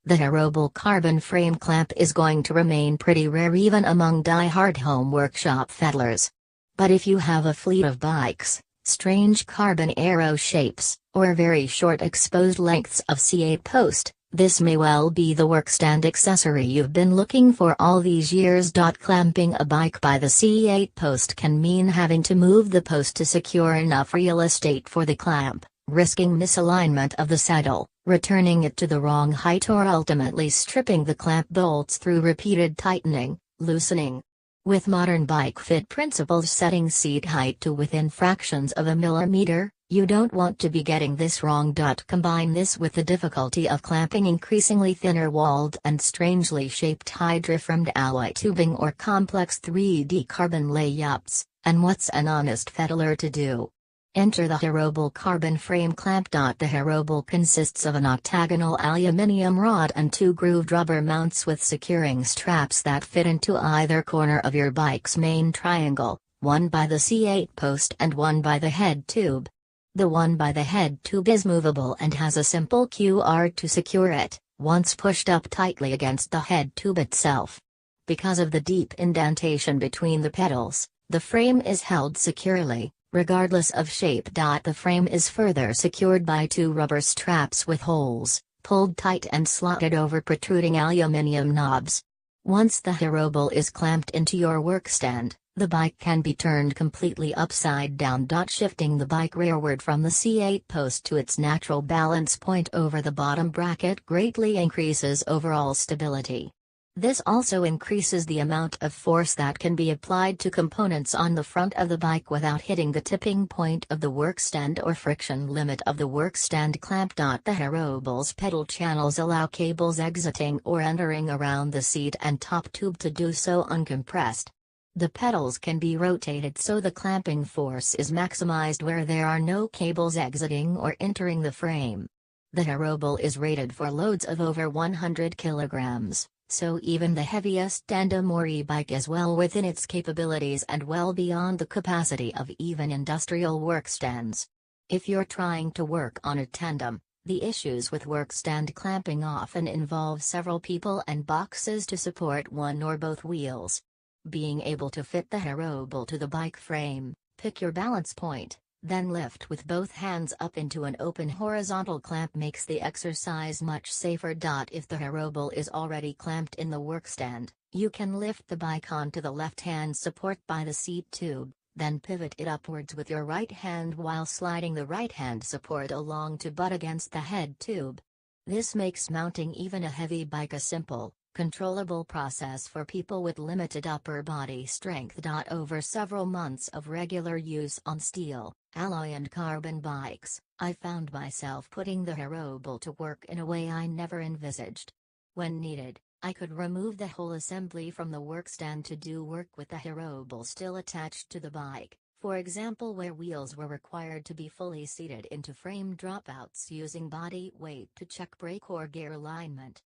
The Hirobel Carbon Frame Clamp is going to remain pretty rare even among die-hard home workshop fettlers. But if you have a fleet of bikes, strange carbon aero shapes, or very short exposed lengths of seatpost, this may well be the workstand accessory you've been looking for all these years. Clamping a bike by the seatpost can mean having to move the post to secure enough real estate for the clamp, risking misalignment of the saddle, returning it to the wrong height, or ultimately stripping the clamp bolts through repeated tightening, loosening. With modern bike fit principles setting seat height to within fractions of a millimeter, you don't want to be getting this wrong. Combine this with the difficulty of clamping increasingly thinner walled and strangely shaped hydroframed alloy tubing or complex 3D carbon layups, and what's an honest fettler to do? Enter the Hirobel Carbon Frame Clamp. The Hirobel consists of an octagonal aluminium rod and two grooved rubber mounts with securing straps that fit into either corner of your bike's main triangle, one by the seatpost and one by the head tube. The one by the head tube is movable and has a simple QR to secure it, once pushed up tightly against the head tube itself. Because of the deep indentation between the pedals, the frame is held securely, regardless of shape. The frame is further secured by two rubber straps with holes, pulled tight and slotted over protruding aluminium knobs. Once the Hirobel is clamped into your workstand, the bike can be turned completely upside down. Shifting the bike rearward from the seatpost to its natural balance point over the bottom bracket greatly increases overall stability. This also increases the amount of force that can be applied to components on the front of the bike without hitting the tipping point of the workstand or friction limit of the workstand clamp. The Hirobel's pedal channels allow cables exiting or entering around the seat and top tube to do so uncompressed. The pedals can be rotated so the clamping force is maximized where there are no cables exiting or entering the frame. The Hirobel is rated for loads of over 100 kilograms. So even the heaviest Tandem bike is well within its capabilities and well beyond the capacity of even industrial workstands. If you're trying to work on a tandem, the issues with workstand clamping often involve several people and boxes to support one or both wheels. Being able to fit the Hirobel to the bike frame, pick your balance point, then lift with both hands up into an open horizontal clamp makes the exercise much safer. If the Hirobel is already clamped in the workstand, you can lift the bike onto the left-hand support by the seat tube, then pivot it upwards with your right hand while sliding the right-hand support along to butt against the head tube. This makes mounting even a heavy bike a simple, controllable process for people with limited upper body strength. Over several months of regular use on steel, alloy and carbon bikes, I found myself putting the Hirobel to work in a way I never envisaged. When needed, I could remove the whole assembly from the workstand to do work with the Hirobel still attached to the bike, for example where wheels were required to be fully seated into frame dropouts using body weight to check brake or gear alignment.